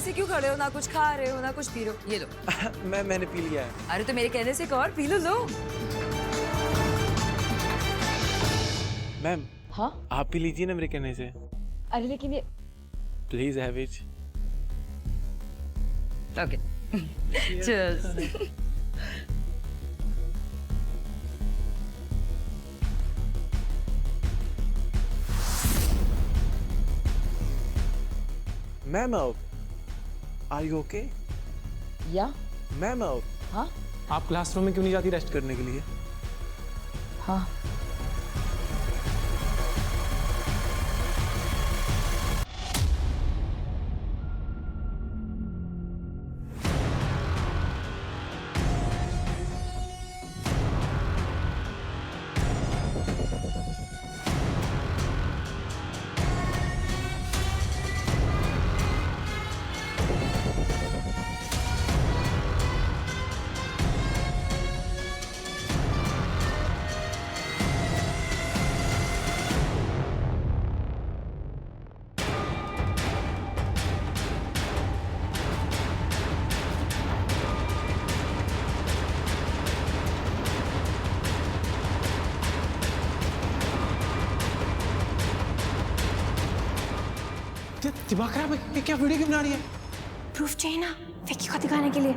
ऐसे क्यों खड़े हो? ना कुछ खा रहे हो ना कुछ पी रहे हो। ये लो। मैंने पी लिया है। अरे तो मेरे कहने से एक और पी लो। लो। मैम। हाँ आप पी लीजिए ना मेरे कहने से। अरे लेकिन ये please have it. Okay cheers. Ma'am are you okay? या मैम हाँ आप क्लासरूम में क्यों नहीं जाती रेस्ट करने के लिए? हाँ दिमाग खराब है? ये क्या वीडियो क्यों बना रही है? प्रूफ चाहिए ना विक्की को दिखाने के लिए।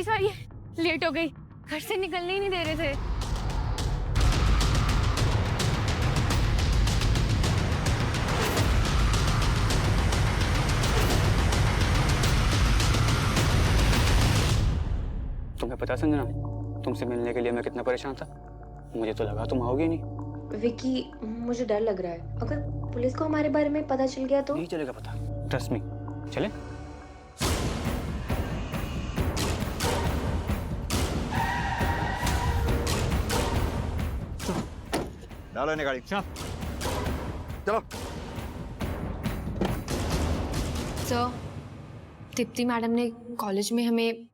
सॉरी लेट हो गई, घर से निकलने ही नहीं दे रहे थे। तुम्हें पता संजना, तुमसे मिलने के लिए मैं कितना परेशान था। मुझे तो लगा तुम आओगे नहीं। विक्की मुझे डर लग रहा है, अगर पुलिस को हमारे बारे में पता चल गया तो। नहीं चलेगा पता, ट्रस्ट मी। चले? डालो इन्हें गाड़ी। चलो। सर, दीप्ति मैडम ने कॉलेज में हमें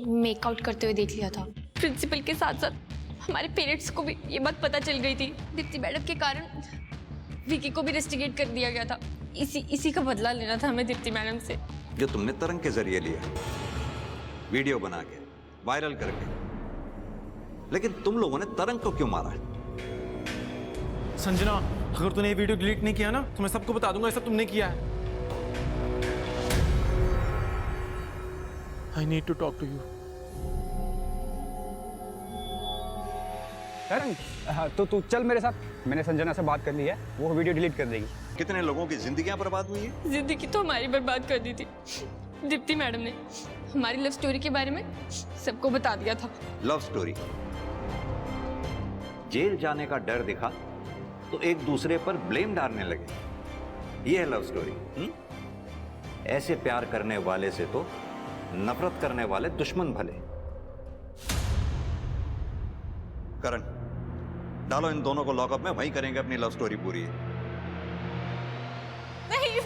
मेकआउट करते हुए देख लिया था। प्रिंसिपल के साथ साथ हमारे पेरेंट्स को भी ये बात पता चल गई थी। दीप्ति मैडम के कारण विकी को भी रेस्टिगेट कर दिया गया था। इसी का बदला लेना था हमें दीप्ति मैडम से। जो तुमने तरंग के जरिए लिया, वीडियो बना के वायरल करके, लेकिन तुम लोगों ने तरंग को क्यों मारा? संजना, अगर तूने ये वीडियो डिलीट नहीं किया ना तो मैं सबको बता दूंगा ये सब तुमने किया है। I need to talk to you. तरंग, तो तू चल मेरे साथ। मैंने संजना से बात कर ली है, वो वीडियो डिलीट कर देगी। कितने लोगों की जिंदगियां बर्बाद हुई हैं? जिंदगी तो हमारी बर्बाद कर दी थी। दीप्ति मैडम ने हमारी लव स्टोरी के बारे में सबको बता दिया था। Love story? जेल जाने का डर दिखा तो एक दूसरे पर ब्लेम डालने लगे। ये है लव स्टोरी? ऐसे प्यार करने वाले से तो नफरत करने वाले दुश्मन भले। करण, डालो इन दोनों को लॉकअप में, वहीं करेंगे अपनी लव स्टोरी पूरी। नहीं।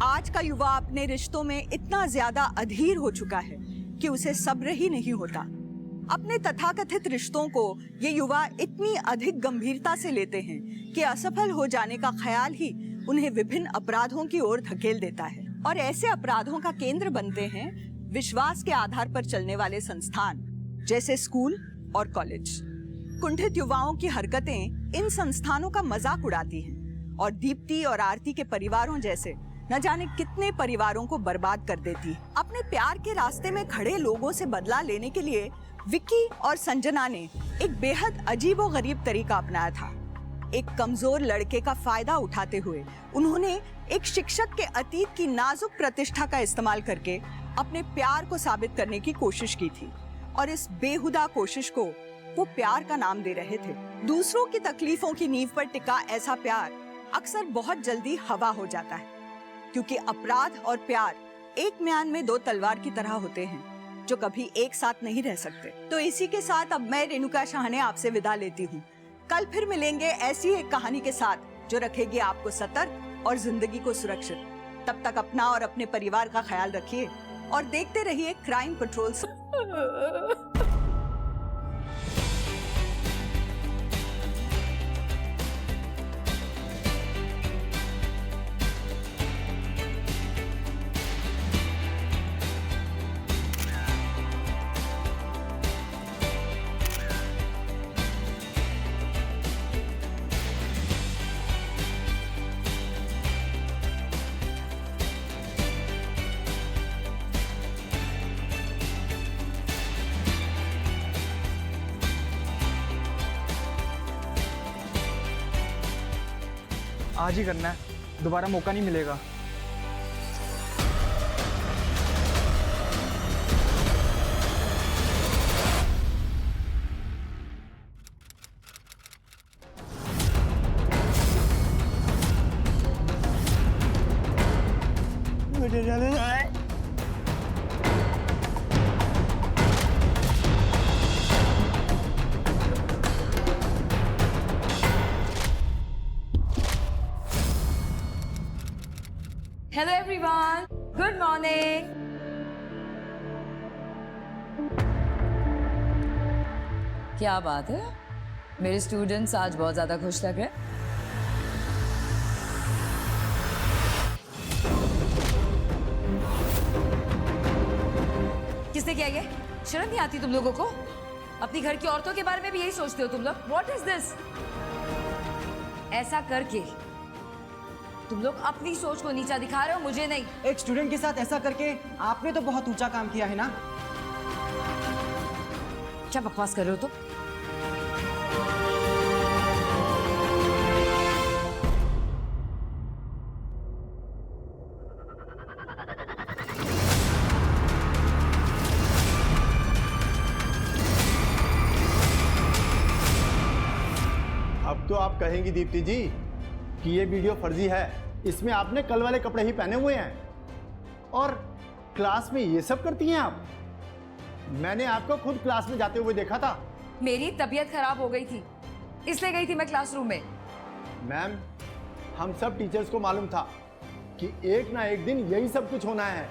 आज का युवा अपने रिश्तों में इतना ज्यादा अधीर हो चुका है कि उसे सब्र ही नहीं होता। अपने तथाकथित रिश्तों को ये युवा इतनी अधिक गंभीरता से लेते हैं कि असफल हो जाने का ख्याल ही उन्हें विभिन्न अपराधों की ओर धकेल देता है। और ऐसे अपराधों का केंद्र बनते हैं विश्वास के आधार पर चलने वाले संस्थान, जैसे स्कूल और कॉलेज। कुंठित युवाओं की हरकतें इन संस्थानों का मजाक उड़ाती हैं और दीप्ति और आरती के परिवारों जैसे न जाने कितने परिवारों को बर्बाद कर देती। अपने प्यार के रास्ते में खड़े लोगों से बदला लेने के लिए विक्की और संजना ने एक बेहद अजीबोगरीब तरीका अपनाया था। एक कमजोर लड़के का फायदा उठाते हुए उन्होंने एक शिक्षक के अतीत की नाजुक प्रतिष्ठा का इस्तेमाल करके अपने प्यार को साबित करने की कोशिश की थी। और इस बेहुदा कोशिश को वो प्यार का नाम दे रहे थे। दूसरों की तकलीफों की नींव पर टिका ऐसा प्यार अक्सर बहुत जल्दी हवा हो जाता है, क्योंकि अपराध और प्यार एक म्यान में दो तलवार की तरह होते हैं जो कभी एक साथ नहीं रह सकते। तो इसी के साथ अब मैं रेणुका शाहने आपसे विदा लेती हूँ। कल फिर मिलेंगे ऐसी एक कहानी के साथ जो रखेगी आपको सतर्क और जिंदगी को सुरक्षित। तब तक अपना और अपने परिवार का ख्याल रखिए और देखते रहिए क्राइम पेट्रोल। आज ही करना है, दोबारा मौका नहीं मिलेगा। मुझे जाना है। Hello everyone, good morning. क्या बात है, मेरे स्टूडेंट्स आज बहुत ज्यादा खुश लग रहे हैं। किसने किया ये? शर्म नहीं आती तुम लोगों को? अपनी घर की औरतों के बारे में भी यही सोचते हो तुम लोग? What is this? ऐसा करके तुम लोग अपनी सोच को नीचा दिखा रहे हो, मुझे नहीं। एक स्टूडेंट के साथ ऐसा करके आपने तो बहुत ऊंचा काम किया है ना। क्या बकवास कर रहे हो तुम? अब तो आप कहेंगी दीप्ति जी कि ये वीडियो फर्जी है, इसमें आपने कल वाले कपड़े ही पहने हुए हैं और क्लास में ये सब करती हैं आप। मैंने आपको खुद क्लास में जाते हुए देखा था। मेरी तबीयत खराब हो गई थी, इसलिए गई थी मैं क्लासरूम में। मैम, हम सब टीचर्स को मालूम था कि एक ना एक दिन यही सब कुछ होना है।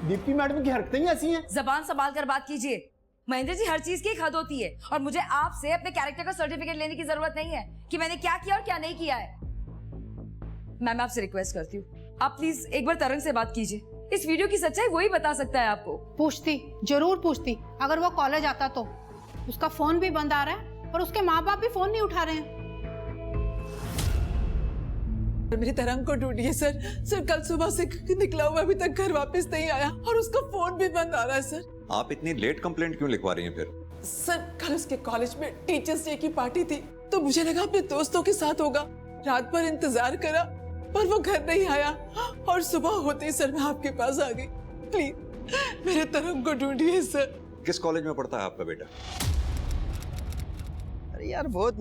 दीप्ति मैडम की हरकतें ही ऐसी हैं। जबान संभाल कर बात कीजिए महेंद्र जी, हर चीज की एक हद होती है और मुझे आपसे अपने कैरेक्टर का सर्टिफिकेट लेने की जरूरत नहीं है कि मैंने क्या किया और क्या नहीं किया है। मैं आपसे रिक्वेस्ट करती हूँ, आप प्लीज एक बार तरंग से बात कीजिए। इस वीडियो की सच्चाई वही बता सकता है आपको। पूछती, जरूर पूछती। अगर वो कॉलेज आता तो। उसका फोन भी बंद आ रहा है और उसके माँ बाप भी फोन नहीं उठा रहे हैं। मेरी तरंग को ढूंढिए सर। सर कल सुबह से निकला हुआ अभी तक घर वापस नहीं आया और उसका फोन भी बंद आ रहा है सर। आप इतनी लेट कंप्लेंट क्यों लिखवा रही हैं फिर? सर कल उसके कॉलेज में टीचर्स डे की पार्टी थी तो मुझे लगा अपने दोस्तों के साथ होगा। रात भर इंतजार करा पर वो घर नहीं आया और सुबह होते ही सर मैं आपके पास आ गई। प्लीज मेरे तरंग को ढूंढिए सर। किस कॉलेज में पढ़ता है आपका बेटा? अरे यार बहुत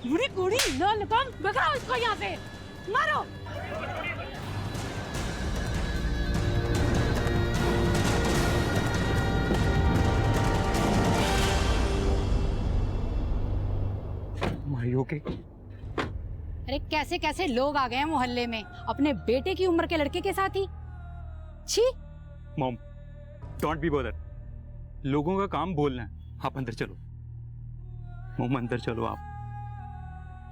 बुरी कुड़ी ना निकाल, भगाओ इसको यहाँ से, मारो। ओके। अरे कैसे कैसे लोग आ गए हैं मोहल्ले में अपने बेटे की उम्र के लड़के के साथ ही। छी। Mom, don't be bother. लोगों का काम बोलना है। आप अंदर चलो। मॉम अंदर चलो आप।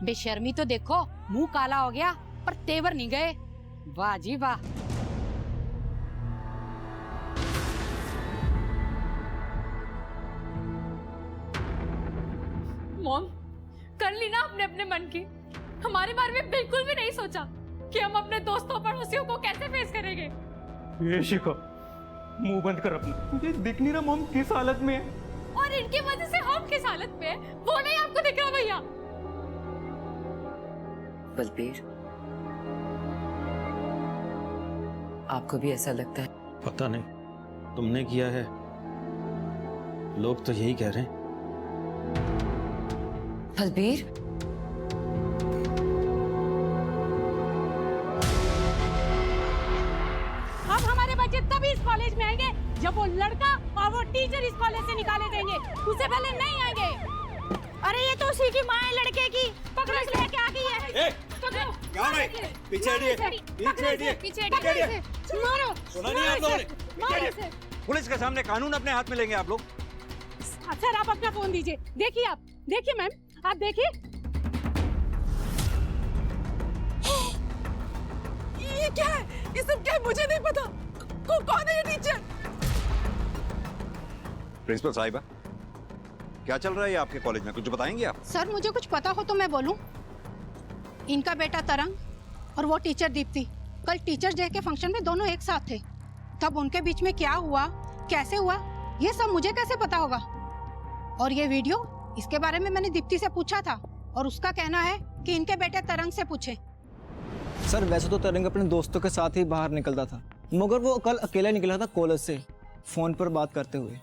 बेशर्मी तो देखो, मुंह काला हो गया पर तेवर नहीं गए। वाह जी वाह। मॉम, कर ली ना अपने अपने मन की। हमारे बारे में बिल्कुल भी नहीं सोचा कि हम अपने दोस्तों पड़ोसियों को कैसे फेस करेंगे। ये शिखा, मुंह बंद कर अपना। तुझे दिख नहीं रहा मॉम किस हालत में है? और इनकी वजह से हम किस हालत में है वो नहीं आपको दिख रहा भैया? बलबीर, आपको भी ऐसा लगता है? पता नहीं, तुमने किया है। लोग तो यही कह रहे हैं। बलबीर, अब हमारे बच्चे तभी इस कॉलेज में आएंगे जब वो लड़का और वो टीचर इस कॉलेज से निकाले देंगे। उससे पहले नहीं आएंगे। अरे ये तो उसी की माँ है लड़के की। पकड़ो, इसलिए क्या की है? क्या भाई? पीछे हटिए, पीछे हटिए। मारो। सुना नहीं आप लोगों ने? पीछे हटिए। पुलिस के सामने कानून अपने हाथ में लेंगे आप लोग। सर आप अपना फोन दीजिए। देखिए आप, देखिए मैम, आप देखिए। ये क्या है? ये सब क्या है? मुझे नहीं पता। कौन है ये टीचर? प्रिंसिपल साहिबा, क्या चल रहा है आपके कॉलेज में, कुछ बताएंगे आप? सर मुझे कुछ पता हो तो मैं बोलूं। इनका बेटा तरंग और वो टीचर दीप्ति कल टीचर्स डे के फंक्शन में दोनों एक साथ थे। तब उनके बीच में क्या हुआ, कैसे हुआ, ये सब मुझे कैसे पता होगा? और ये वीडियो, इसके बारे में मैंने दीप्ति से पूछा था और उसका कहना है कि इनके बेटे तरंग से पूछे। सर वैसे तो तरंग अपने दोस्तों के साथ ही बाहर निकलता था, मगर वो कल अकेला निकला था कॉलेज से फोन पर बात करते हुए।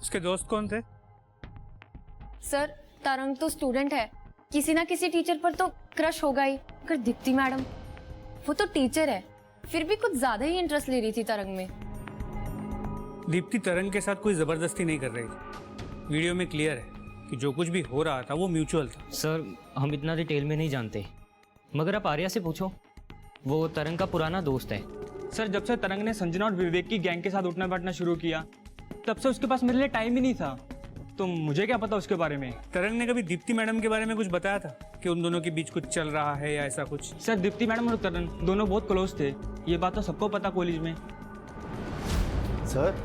उसके दोस्त कौन थे? सर तरंग तो स्टूडेंट है, किसी ना किसी टीचर पर तो क्रश होगा ही। अगर दीप्ति मैडम, वो तो टीचर है, फिर भी कुछ ज्यादा ही इंटरेस्ट ले रही थी तरंग में। दीप्ति तरंग के साथ कोई जबरदस्ती नहीं कर रही थी। वीडियो में क्लियर है कि जो कुछ भी हो रहा था वो म्यूचुअल था। सर हम इतना डिटेल में नहीं जानते, मगर आप आर्या से पूछो, वो तरंग का पुराना दोस्त है। सर जब से तरंग ने संजना और विवेक की गैंग के साथ उठना बैठना शुरू किया, तब से उसके पास मेरे लिए टाइम ही नहीं था, तो मुझे क्या पता उसके बारे में। तरंग ने कभी दीप्ति मैडम के बारे में कुछ बताया था कि उन दोनों के बीच कुछ चल रहा है या ऐसा कुछ? सर दीप्ति मैडम और तरंग दोनों बहुत क्लोज थे, ये बात तो सबको पता कॉलेज में। सर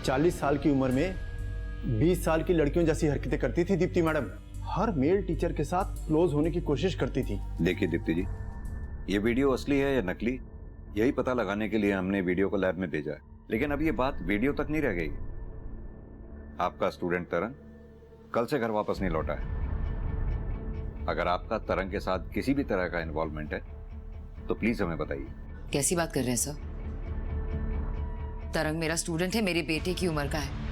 40 साल की उम्र में 20 साल की लड़कियों जैसी हरकतें करती थी दीप्ति मैडम। हर मेल टीचर के साथ क्लोज होने की कोशिश करती थी। देखिए दीप्ति जी, ये वीडियो असली है या नकली, यही पता लगाने के लिए हमने वीडियो को लैब में भेजा है। लेकिन अब ये बात वीडियो तक नहीं रह गई। आपका स्टूडेंट तरंग कल से घर वापस नहीं लौटा है। अगर आपका तरंग के साथ किसी भी तरह का इन्वॉल्वमेंट है तो प्लीज हमें बताइए। कैसी बात कर रहे हैं सर? तरंग मेरा स्टूडेंट है, मेरे बेटे की उम्र का है।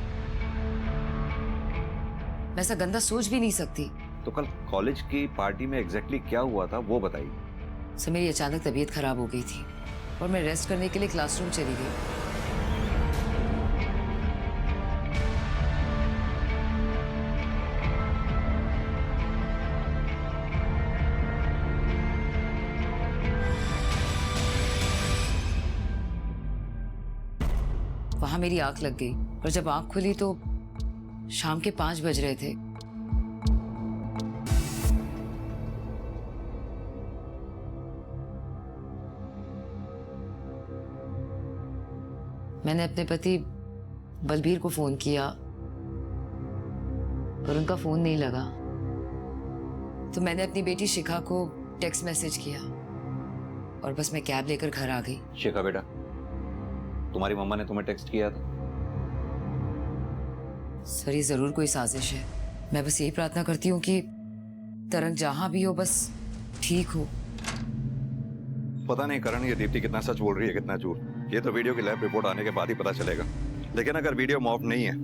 मैं ऐसा गंदा सोच भी नहीं सकती। तो कल कॉलेज की पार्टी में एग्जैक्टली क्या हुआ था वो बताइए। सर मेरी अचानक तबीयत खराब हो गई थी और मैं रेस्ट करने के लिए क्लासरूम चली गई। वहां मेरी आंख लग गई और जब आंख खुली तो शाम के 5 बज रहे थे। मैंने अपने पति बलबीर को फोन किया पर उनका फोन नहीं लगा, तो मैंने अपनी बेटी शिखा को टेक्स्ट मैसेज किया और बस मैं कैब लेकर घर आ गई। शिखा बेटा, तुम्हारी मम्मा ने तुम्हें टेक्स्ट किया था? सर ये जरूर कोई साजिश है। मैं बस यही प्रार्थना करती हूँ कि तरंग जहां भी हो बस ठीक हो। पता नहीं करण, ये दीप्ति कितना सच बोल रही है कितना झूठ, ये तो वीडियो की लैब रिपोर्ट आने के बाद ही पता चलेगा। लेकिन अगर वीडियो मॉफ नहीं है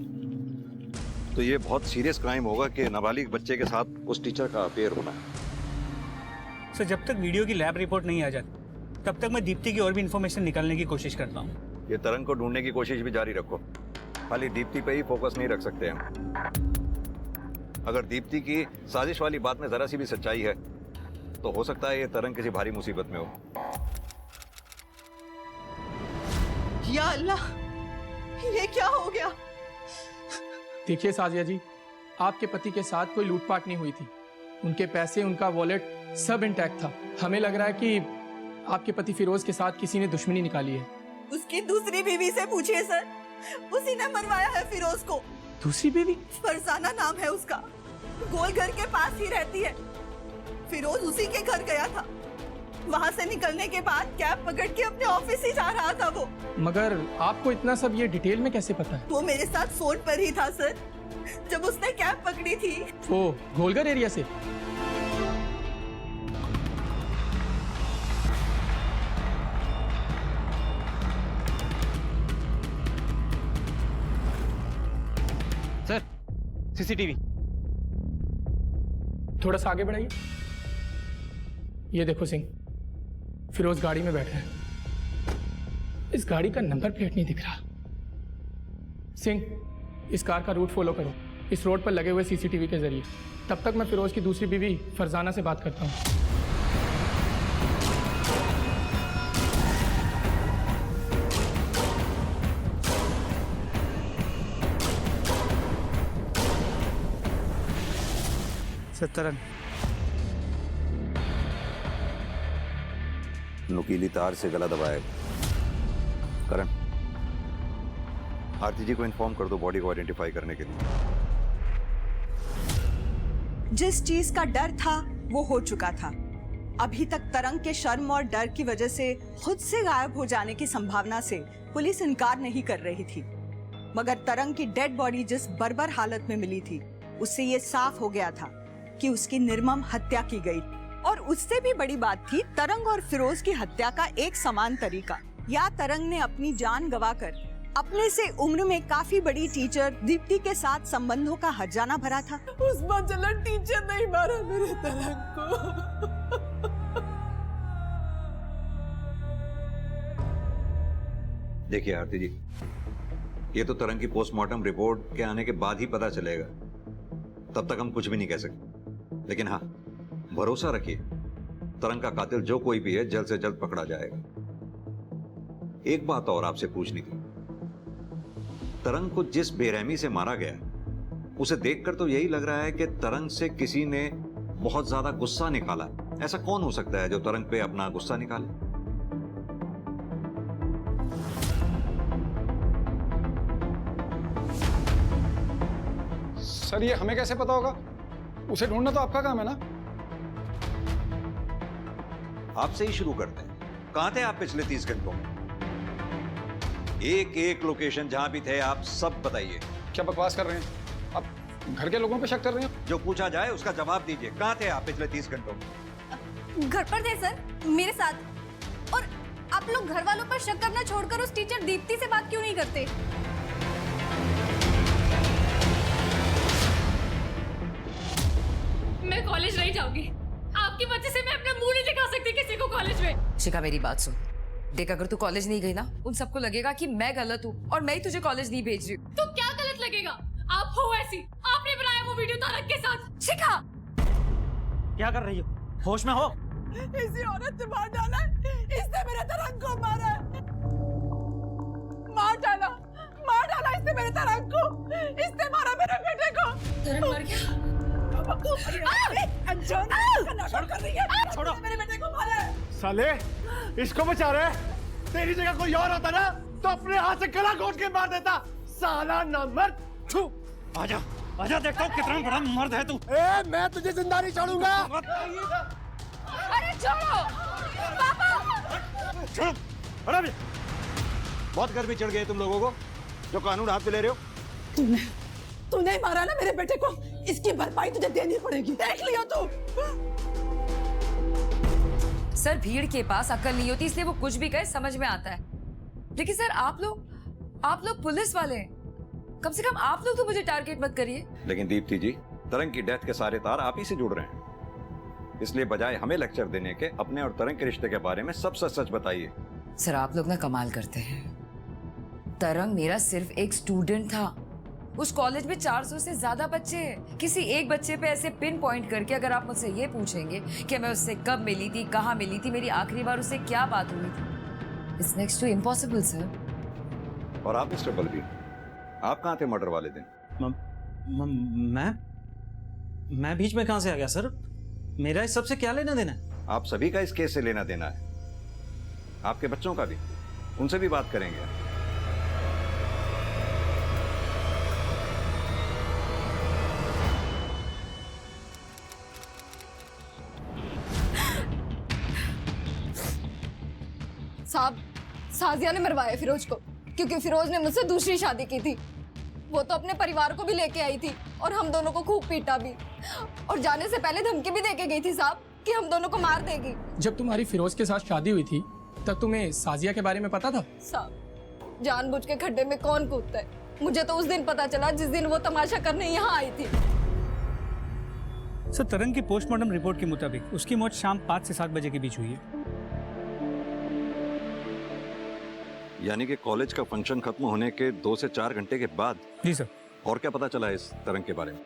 तो ये बहुत सीरियस क्राइम होगा कि नाबालिग बच्चे के साथ उस टीचर का अफेयर होना है। सर जब तक वीडियो की लैब रिपोर्ट नहीं आ जाती तब तक मैं दीप्ति की और भी इंफॉर्मेशन निकालने की कोशिश करता हूँ। ये तरंग को ढूंढने की कोशिश भी जारी रखो, खाली दीप्ति पे ही फोकस नहीं रख सकते हम। अगर दीप्ति की साजिश वाली बात में जरा सी भी सच्चाई है तो हो सकता है ये तरंग किसी भारी मुसीबत में हो। या अल्लाह, ये क्या हो गया? देखिए साजिया जी, आपके पति के साथ कोई लूटपाट नहीं हुई थी। उनके पैसे, उनका वॉलेट सब इंटैक्ट था। हमें लग रहा है कि आपके पति फिरोज के साथ किसी ने दुश्मनी निकाली है। उसकी दूसरी बीवी से पूछिए सर, उसी ने मरवाया है फिरोज को। दूसरी बीवी? फरजाना नाम है उसका, गोलघर के पास ही रहती है। फिरोज उसी के घर गया था, वहाँ से निकलने के बाद कैब पकड़ के अपने ऑफिस ही जा रहा था वो। मगर आपको इतना सब ये डिटेल में कैसे पता है? वो मेरे साथ फोन पर ही था सर, जब उसने कैब पकड़ी थी। वो गोलघर एरिया से? सर सीसीटीवी थोड़ा सा आगे बढ़ाइए। ये देखो सिंह, फिरोज गाड़ी में बैठा है। इस गाड़ी का नंबर प्लेट नहीं दिख रहा। सिंह, इस कार का रूट फॉलो करो, इस रोड पर लगे हुए सीसीटीवी के जरिए। तब तक मैं फिरोज की दूसरी बीवी फरजाना से बात करता हूँ। तरंग, नुकीली तार से गला दबाएगा। करण, आरती जी को इन्फॉर्म कर दो बॉडी को आइडेंटिफाई करने के लिए। जिस चीज का डर था वो हो चुका था। अभी तक तरंग के शर्म और डर की वजह से खुद से गायब हो जाने की संभावना से पुलिस इनकार नहीं कर रही थी, मगर तरंग की डेड बॉडी जिस बर्बर हालत में मिली थी उससे ये साफ हो गया था कि उसकी निर्मम हत्या की गई। और उससे भी बड़ी बात थी तरंग और फिरोज की हत्या का एक समान तरीका। या तरंग ने अपनी जान गंवाकर अपने से उम्र में काफी बड़ी टीचर दीप्ति के साथ संबंधों का हर्जाना भरा था। उस बजलन टीचर नहीं मारा मेरे तरंग को। देखिए आरती जी, ये तो तरंग की पोस्टमार्टम रिपोर्ट के आने के बाद ही पता चलेगा, तब तक हम कुछ भी नहीं कह सकते। लेकिन हाँ, भरोसा रखिए, तरंग का कातिल जो कोई भी है जल्द से जल्द पकड़ा जाएगा। एक बात और आपसे पूछनी थी, तरंग को जिस बेरहमी से मारा गया उसे देखकर तो यही लग रहा है कि तरंग से किसी ने बहुत ज्यादा गुस्सा निकाला। ऐसा कौन हो सकता है जो तरंग पे अपना गुस्सा निकाले? सर ये हमें कैसे पता होगा? उसे ढूंढना तो आपका काम है ना। आपसे ही शुरू करते हैं। कहां थे आप पिछले 30 घंटों में? एक एक लोकेशन जहां भी थे आप सब बताइए। क्या बकवास कर रहे हैं आप? घर के लोगों पे शक कर रहे हैं? जो पूछा जाए उसका जवाब दीजिए। कहां थे आप पिछले 30 घंटों में? घर पर थे सर, मेरे साथ। और आप लोग घर वालों पर शक करना छोड़कर उस टीचर दीप्ति से बात क्यों नहीं करते? मैं कॉलेज नहीं जाऊंगी। आपकी वजह से मैं अपना मुंह नहीं दिखा सकती किसी को कॉलेज में। शिखा मेरी बात सुन, देख अगर तू कॉलेज नहीं गई ना, उन सबको लगेगा कि मैं गलत हूँ और मैं ही तुझे कॉलेज नहीं भेज रही हूँ। तो क्या गलत लगेगा? आप हो ऐसी, आपने बनाया वो वीडियो तारक के साथ। शिखा, क्या कर रही हो? होश में हो? इसी औरत ने मार डाला है। इसने मेरे तरंग को मारा है। मार डाला इसने मेरे तरंग को। इसने मारा मेरे बेटे को। तरंग मर गया? छोड़ो मेरे बेटे को मारा है। साले इसको बचा रहे। तेरी जगह कोई और होता ना तो अपने हाथ से गला घोट के मार देता। साला नामर्द। छू, आजा, आजा, देखता हूँ कितना बड़ा मर्द है तू। ए, मैं तुझे जिंदा नहीं छोड़ूंगा। अरे छोड़ो पापा। छोड़ो, अरे अभी बहुत गर्मी चढ़ गई तुम लोगों को जो कानून हाथ में ले रहे हो। तूने मारा ना मेरे बेटे को, इसकी भरपाई तुझे देनी पड़ेगी। देख लियो तू। सर भीड़ के पास अक्ल नहीं होती इसलिए वो कुछ भी कहे समझ में आता है। लेकिन सर आप लोग पुलिस वाले हैं, कम से कम आप लोग तो मुझे टारगेट मत करिए। लेकिन दीप्ति जी, तरंग की डेथ के सारे तार आप ही से जुड़ रहे हैं, इसलिए बजाय हमें लेक्चर देने के अपने और तरंग के रिश्ते के बारे में सब सच सच बताइए। सर आप लोग ना कमाल करते हैं। तरंग मेरा सिर्फ एक स्टूडेंट था। उस कॉलेज में 400 से ज्यादा बच्चे हैं। किसी एक बच्चे पे ऐसे पिन पॉइंट करके अगर आप मुझसे ये पूछेंगे कि मैं उससे कब मिली थी, कहाँ मिली थी, मेरी आखिरी बार उससे क्या बात हुई थी, it's next to impossible sir. और आप मिस्टर बलबीर, आप कहाँ थे मर्डर वाले दिन? मैं बीच में कहां से आ गया सर? मेरा इस सबसे क्या लेना देना है? आप सभी का इस केस से लेना देना है, आपके बच्चों का भी। उनसे भी बात करेंगे। साहब, साजिया ने मरवाया फिरोज को क्योंकि फिरोज ने मुझसे दूसरी शादी की थी। वो तो अपने परिवार को भी लेके आई थी और हम दोनों को खूब पीटा भी, और जाने से पहले धमकी भी देके गई थी साहब कि हम दोनों को मार देगी। जब तुम्हारी फिरोज के साथ शादी हुई थी तब तुम्हें साजिया के बारे में पता था? साहब, जानबूझ के खड्डे में कौन कूदता है? मुझे तो उस दिन पता चला जिस दिन वो तमाशा करने यहाँ आई थी। सर तरंग की पोस्टमार्टम रिपोर्ट के मुताबिक उसकी मौत शाम 5 से 7 बजे के बीच हुई है। यानी कि कॉलेज का फंक्शन खत्म होने के 2 से 4 घंटे के बाद? जी सर। और क्या पता चला इस तरंग के बारे में?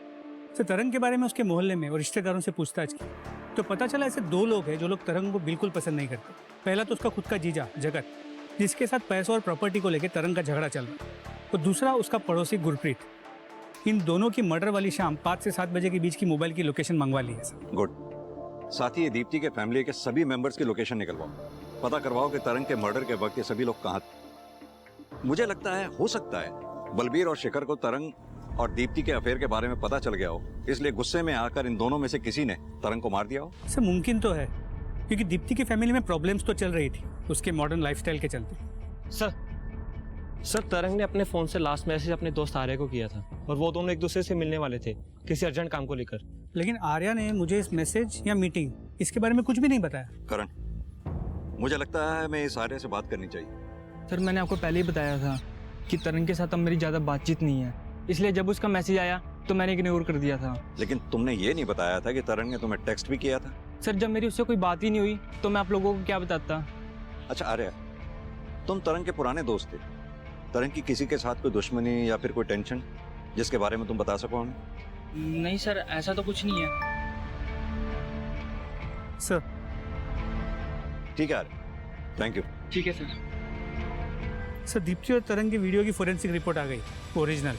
सर तरंग के बारे में उसके मोहल्ले में और रिश्तेदारों से पूछताछ की तो पता चला ऐसे 2 लोग हैं जो लोग तरंग को बिल्कुल पसंद नहीं करते। पहला तो उसका खुद का जीजा जगत, जिसके साथ पैसों और प्रॉपर्टी को लेकर तरंग का झगड़ा चल रहा है, और दूसरा उसका पड़ोसी गुरप्रीत। इन दोनों की मर्डर वाली शाम 5 से 7 बजे के बीच की मोबाइल की लोकेशन मंगवा ली है सर। गुड। साथ ही ये दीप्ति के फैमिली के सभी मेंबर्स की लोकेशन निकलवाओ, पता करवाओ कि तरंग के मर्डर के वक्त ये सभी लोग कहाँ थे। मुझे लगता है हो सकता है बलबीर और शिखर को तरंग और दीप्ति के अफेयर के बारे में पता चल गया हो, इसलिए गुस्से में आकर इन दोनों में से किसी ने तरंग को मार दिया हो। सर मुमकिन तो है, क्योंकि दीप्ति की फैमिली में प्रॉब्लम्स तो चल रही थी उसके मॉडर्न लाइफस्टाइल के चलते। सर तरंग ने अपने फ़ोन से लास्ट मैसेज अपने दोस्त आर्या को किया था और वो दोनों एक दूसरे से मिलने वाले थे किसी अर्जेंट काम को लेकर। लेकिन आर्या ने मुझे इस मैसेज या मीटिंग इसके बारे में कुछ भी नहीं बताया। करण, मुझे लगता है हमें इस आर्या से बात करनी चाहिए। सर मैंने आपको पहले ही बताया था कि तरंग के साथ अब मेरी ज़्यादा बातचीत नहीं है, इसलिए जब उसका मैसेज आया तो मैंने इग्नोर कर दिया था। लेकिन तुमने ये नहीं बताया था कि तरंग ने तुम्हें टेक्स्ट भी किया था। सर जब मेरी उससे कोई बात ही नहीं हुई तो मैं आप लोगों को क्या बताता। अच्छा आर्या, तुम तरंग के पुराने दोस्त थे। तरंग की किसी के साथ कोई दुश्मनी या फिर कोई टेंशन जिसके बारे में तुम बता सको हमें? नहीं सर, ऐसा तो कुछ नहीं है सर। ठीक है आर्या, थैंक यू। ठीक है सर। सर दीप्ति और तरंग की वीडियो की फोरेंसिक रिपोर्ट आ गई, ओरिजिनल,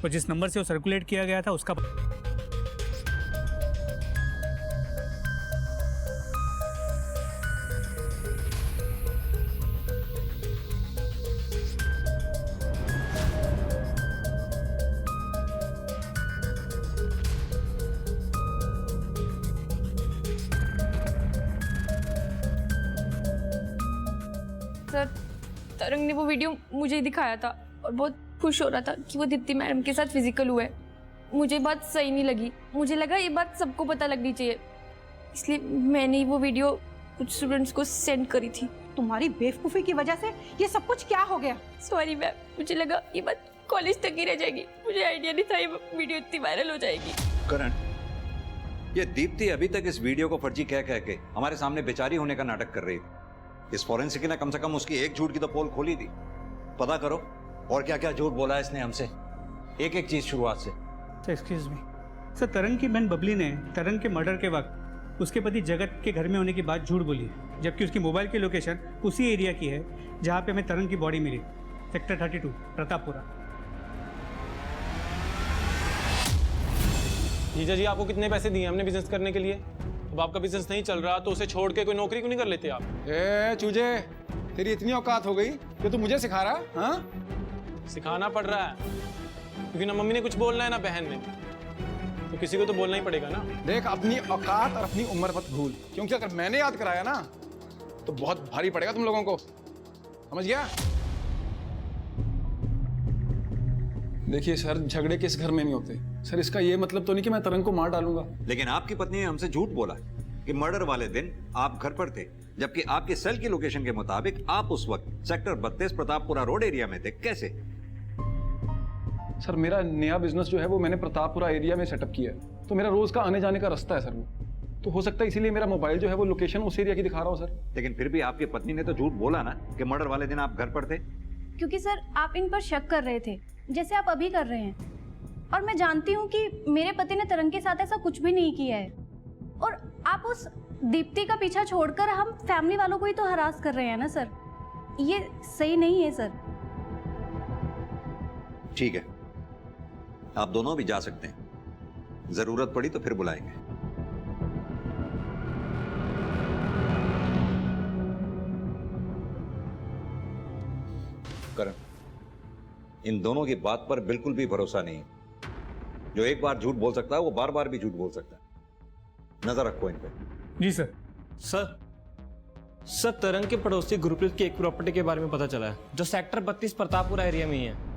और जिस नंबर से वो सर्कुलेट किया गया था उसका सर तरंग ने वो वीडियो मुझे दिखाया था और बहुत खुश हो रहा था कि वो दीप्ति मैडम के साथ फिजिकल हुआ है। मुझे बात सही नहीं लगी, मुझे लगा ये बात सबको पता लगनी चाहिए, इसलिए मैंने वो वीडियो कुछ स्टूडेंट्स को सेंड करी थी। तुम्हारी बेवकूफ़ी की वजह से ये सब कुछ क्या हो गया? सॉरी मैम, मुझे लगा ये बात कॉलेज तक ही रह जाएगी, मुझे आइडिया नहीं था ये वीडियो इतनी वायरल हो जाएगी। करण, ये दीप्ति अभी तक इस वीडियो को फर्जी कह के हमारे सामने बेचारी होने का नाटक कर रही थी। इस फॉरेंसिक ने कम से कम उसकी एक झूठ की तो पोल खोली थी। पता करो और क्या क्या झूठ बोला है इसने हमसे, एक एक चीज शुरुआत से। एक्सक्यूज मी सर, तरंग की बहन बबली ने तरंग के मर्डर के वक्त उसके पति जगत के घर में होने की बात झूठ बोली है, जबकि उसकी मोबाइल की लोकेशन उसी एरिया की है जहाँ पे हमें तरंग की बॉडी मिली, सेक्टर 32 प्रतापपुरा। जीजा जी आपको कितने पैसे दिए हमने बिजनेस करने के लिए? अब आपका बिजनेस नहीं चल रहा तो उसे छोड़ के कोई नौकरी क्यों नहीं कर लेते आप? ए चूजे, तेरी इतनी औकात हो गई कि तू मुझे सिखा रहा? हाँ, सिखाना पड़ रहा है क्योंकि ना मम्मी ने कुछ बोलना है ना बहन ने, तो किसी को तो बोलना ही पड़ेगा ना। देख अपनी औकात और अपनी उम्र मत भूल, क्योंकि अगर मैंने याद कराया ना तो बहुत भारी पड़ेगा तुम लोगों को, समझ गया? देखिए सर, झगड़े किस घर में नहीं होते सर, इसका ये मतलब तो नहीं कि मैं तरंग को मार डालूंगा। लेकिन आपकी पत्नी ने हमसे झूठ बोला कि मर्डर वाले दिन आप घर पर थे, जबकि आपकी सेल की लोकेशन के मुताबिक आप उस वक्त सेक्टर 32 प्रतापपुरा रोड एरिया में थे। कैसे? सर मेरा नया बिजनेस जो है वो मैंने प्रतापपुरा एरिया में सेटअप किया है, तो मेरा रोज का आने जाने का रास्ता है सर वो, तो हो सकता है इसीलिए मेरा मोबाइल जो है वो लोकेशन उस एरिया की दिखा रहा हो सर। लेकिन फिर भी आपकी पत्नी ने तो झूठ बोला ना कि मर्डर वाले दिन आप घर पर थे। क्योंकि सर आप इन पर शक कर रहे थे जैसे आप अभी कर रहे हैं, और मैं जानती हूँ कि मेरे पति ने तरंग के साथ ऐसा कुछ भी नहीं किया है, और आप उस दीप्ति का पीछा छोड़कर हम फैमिली वालों को ही तो हरास कर रहे हैं ना सर, ये सही नहीं है सर। ठीक है, आप दोनों भी जा सकते हैं, जरूरत पड़ी तो फिर बुलाएंगे। करण, इन दोनों की बात पर बिल्कुल भी भरोसा नहीं है। जो एक बार झूठ बोल सकता है वो बार बार भी झूठ बोल सकता है। नजर रखो इन पे। जी सर। सर तरंग के पड़ोसी गुरप्रीत की एक प्रॉपर्टी के बारे में पता चला है जो सेक्टर 32 प्रतापपुरा एरिया में ही है।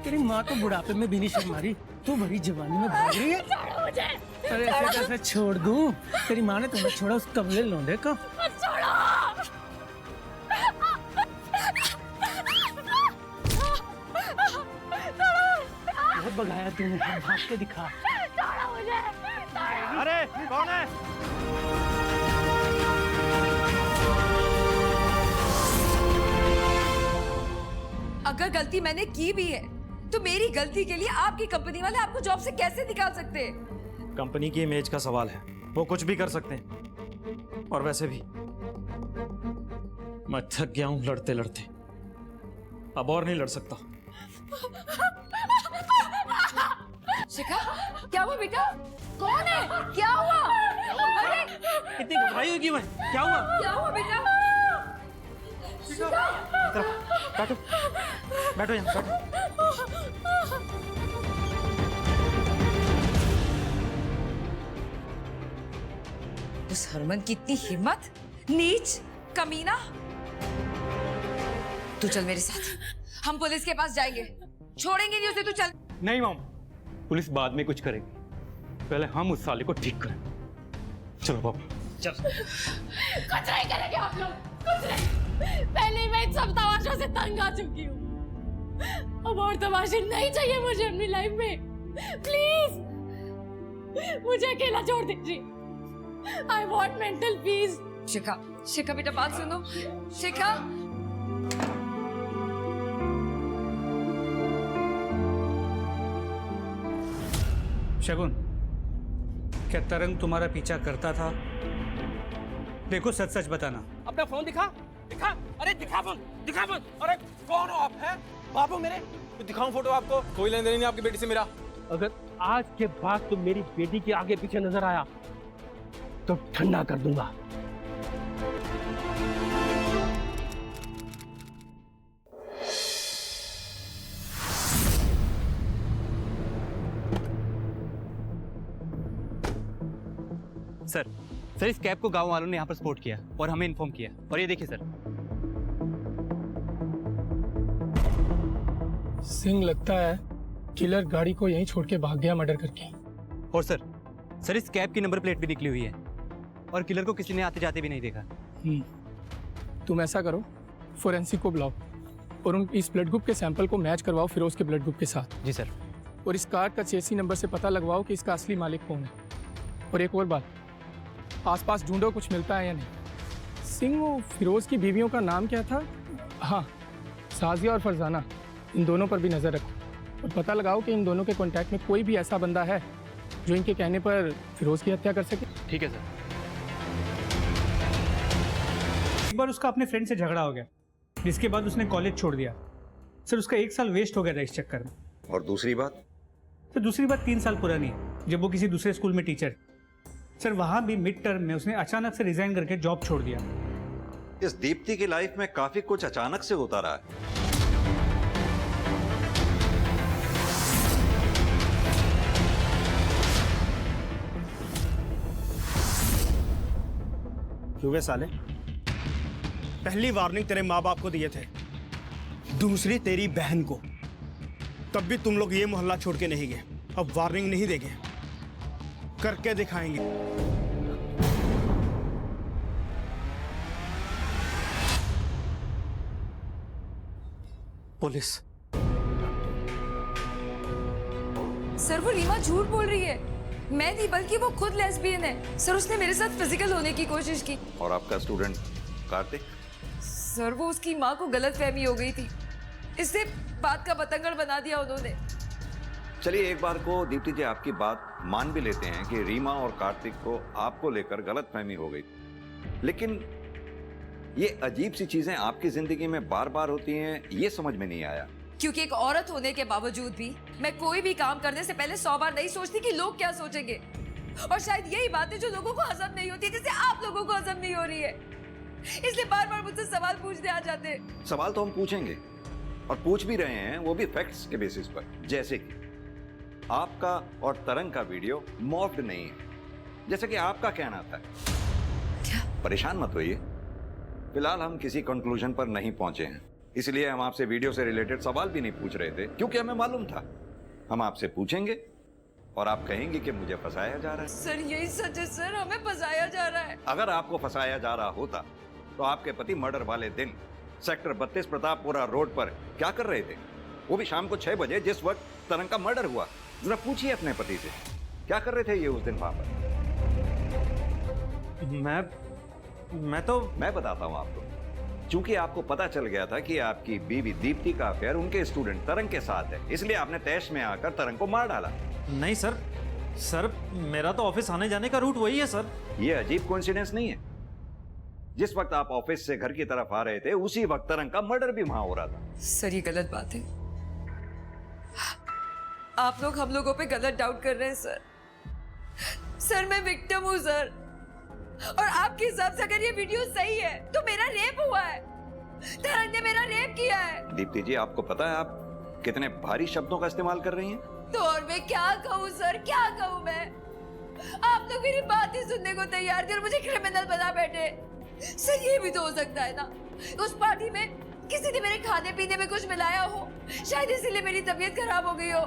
तेरी माँ तो बुढ़ापे में भी नहीं शर्म मारी, तू बड़ी जवानी में भाग रही है। अरे ऐसे कैसे छोड़ दूं? तेरी माँ ने तुम्हें छोड़ा उस कमले लौंडे को। बहुत भगाया तूने, भाग के दिखा। अरे कौन है? अगर गलती मैंने की भी है तो मेरी गलती के लिए आपकी कंपनी वाले आपको जॉब से कैसे निकाल सकते हैं? कंपनी की इमेज का सवाल है, वो कुछ भी कर सकते हैं। और वैसे भी मैं थक गया हूं लड़ते लड़ते, अब और नहीं लड़ सकता। शिखा, क्या हुआ बेटा? कौन है? क्या हुआ? अरे इतनी घबराई हुई क्यों है? क्या हुआ? क्या हुआ बेटा? बैठो बैठो यहाँ बैठो। उस हरमन की इतनी हिम्मत, नीच, कमीना। तू चल मेरे साथ, हम पुलिस के पास जाएंगे, छोड़ेंगे नहीं उसे। तू चल। नहीं मॉम, पुलिस बाद में कुछ करेगी, पहले हम उस साले को ठीक करें। चलो पापा चल। कुछ नहीं करेंगे आप लोग, कुछ नहीं। पहले ही मैं इन सब तमाशों से तंग आ चुकी हूँ, अब और तमाशे नहीं चाहिए मुझे अपनी लाइफ में। प्लीज मुझे अकेला छोड़ दीजिए। I want mental peace. Shikha, Shikha बेटा बात सुनो। शिखा, शगुन, क्या तरंग तुम्हारा पीछा करता था? देखो सच सच बताना। अपना फोन दिखा, दिखा। अरे दिखा फोन, दिखा फोन। अरे कौन हो आप? हैं बाबू मेरे? तो दिखाऊं फोटो आपको? कोई लेन देन नहीं आपकी बेटी से मेरा। अगर आज के बाद तुम मेरी बेटी के आगे पीछे नजर आया तो ठंडा कर दूंगा। सर इस कैब को गांव वालों ने यहाँ पर स्पॉट किया और हमें इन्फॉर्म किया। और ये देखिए सर। सिंह, लगता है किलर गाड़ी को यहीं छोड़ के भाग गया मर्डर करके। और सर इस कैब की नंबर प्लेट भी निकली हुई है और किलर को किसी ने आते जाते भी नहीं देखा। तुम ऐसा करो, फोरेंसिक को बुलाओ और उन इस ब्लड ग्रुप के सैंपल को मैच करवाओ फिरोज के ब्लड ग्रुप के साथ। जी सर। और इस कार का चेसी नंबर से पता लगवाओ कि इसका असली मालिक कौन है। और एक और बात, आसपास ढूंढो कुछ मिलता है या नहीं। सिंह, वो फिरोज की बीवियों का नाम क्या था? हाँ, साजिया और फरजाना, इन दोनों पर भी नज़र रखो और पता लगाओ कि इन दोनों के कांटेक्ट में कोई भी ऐसा बंदा है जो इनके कहने पर फिरोज की हत्या कर सके। ठीक है सर। एक बार उसका अपने फ्रेंड से झगड़ा हो गया, जिसके बाद उसने कॉलेज छोड़ दिया। सर उसका 1 साल वेस्ट हो गया था इस चक्कर में। और दूसरी बात? सर दूसरी बात 3 साल पुरानी है, जब वो किसी दूसरे स्कूल में टीचर। सर वहां भी मिड टर्म में उसने अचानक से रिजाइन करके जॉब छोड़ दिया। इस दीप्ति की लाइफ में काफी कुछ अचानक से होता रहा है। क्यों साले? पहली वार्निंग तेरे माँ बाप को दिए थे, दूसरी तेरी बहन को। तब भी तुम लोग ये मोहल्ला छोड़ के नहीं गए। अब वार्निंग नहीं देंगे, करके दिखाएंगे। पुलिस। सर वो रीमा झूठ बोल रही है। मैं नहीं बल्कि वो खुद लेस्बियन है। सर उसने मेरे साथ फिजिकल होने की कोशिश की। और आपका स्टूडेंट कार्तिक? सर वो उसकी माँ को गलतफहमी हो गई थी, इससे बात का बतंगड़ बना दिया उन्होंने। चलिए एक बार को दीप्ति जी आपकी बात मान भी लेते हैं कि रीमा और कार्तिक को आपको लेकर गलतफहमी हो गई, लेकिन ये अजीब सी चीजें आपकी जिंदगी में बार बार होती हैं, ये समझ में नहीं आया। क्योंकि एक औरत होने के बावजूद भी मैं कोई भी काम करने से पहले 100 बार नहीं सोचती कि लोग क्या सोचेंगे। और शायद यही बात है जो लोगों को हजम नहीं होती, जैसे आप लोगों को हजम नहीं हो रही है। इसलिए बार बार मुझसे सवाल पूछने आ जाते हैं। सवाल तो हम पूछेंगे और पूछ भी रहे हैं, वो भी फैक्ट्स के बेसिस पर। जैसे कि आपका और तरंग का वीडियो मॉफ्ड नहीं है, जैसे कि आपका कहना था। क्या? परेशान मत होइए, फिलहाल हम किसी कंक्लूजन पर नहीं पहुंचे हैं। इसलिए हम आपसे वीडियो से रिलेटेड सवाल भी नहीं पूछ रहे थे, क्योंकि हमें मालूम था हम आपसे पूछेंगे और आप कहेंगे कि मुझे फंसाया जा रहा है। सर यही सच है सर, हमें फंसाया जा रहा है। अगर आपको फंसाया जा रहा होता तो आपके पति मर्डर वाले दिन सेक्टर 32 प्रतापपुरा रोड पर क्या कर रहे थे, वो भी शाम को 6 बजे, जिस वक्त तरंग का मर्डर हुआ। जरा पूछिए अपने पति से, क्या कर रहे थे ये उस दिन वहां पर? मैं बताता हूं आपको। चूंकि आपको पता चल गया था कि आपकी बीवी दीप्ति का अफेयर उनके स्टूडेंट तरंग के साथ है, इसलिए आपने तैश में आकर तरंग को मार डाला। नहीं सर, मेरा तो ऑफिस आने जाने का रूट वही है सर। ये अजीब कोइंसिडेंस नहीं है? जिस वक्त आप ऑफिस से घर की तरफ आ रहे थे उसी वक्त तरंग का मर्डर भी वहां हो रहा था। सर ये गलत बात है, आप लोग हम लोगों पे गलत डाउट कर रहे हैं सर। सर मैं विक्टिम हूँ सर, और आपके हिसाब से अगर ये वीडियो सही है तो मेरा रेप हुआ है, तरंग ने मेरा रेप किया है। दीप्ति जी, आपको पता है आप कितने भारी शब्दों का इस्तेमाल कर रही हैं? तो और मैं क्या कहूँ सर, क्या कहूँ मैं? आप लोग मेरी बात ही सुनने को तैयार थे और मुझे क्रिमिनल बना बैठे। सर ये भी तो हो सकता है ना, उस पार्टी में किसी ने मेरे खाने पीने में कुछ मिलाया हो, शायद इसीलिए मेरी तबीयत खराब हो गई हो।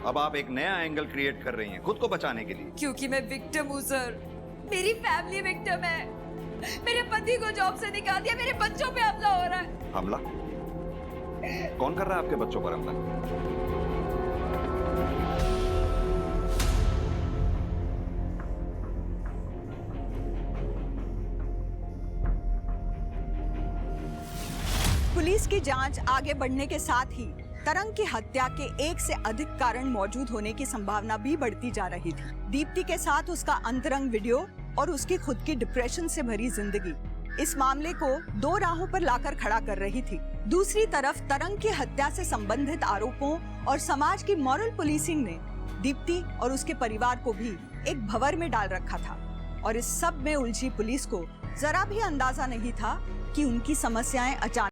अब आप एक नया एंगल क्रिएट कर रही हैं खुद को बचाने के लिए। क्योंकि मैं विक्टिम हूँ सर, मेरी फैमिली विक्टिम है। मेरे पति को जॉब से निकाल दिया, मेरे बच्चों पे हमला हो रहा है। हमला? कौन कर रहा है आपके बच्चों पर हमला? पुलिस की जांच आगे बढ़ने के साथ ही तरंग की हत्या के एक से अधिक कारण मौजूद होने की संभावना भी बढ़ती जा रही थी। दीप्ति के साथ उसका अंतरंग वीडियो और उसकी खुद की डिप्रेशन से भरी जिंदगी इस मामले को 2 राहों पर लाकर खड़ा कर रही थी। दूसरी तरफ तरंग की हत्या से संबंधित आरोपों और समाज की मॉरल पुलिसिंग ने दीप्ति और उसके परिवार को भी एक भंवर में डाल रखा था, और इस सब में उलझी पुलिस को जरा भी अंदाजा नहीं था कि उनकी समस्याएं अचानक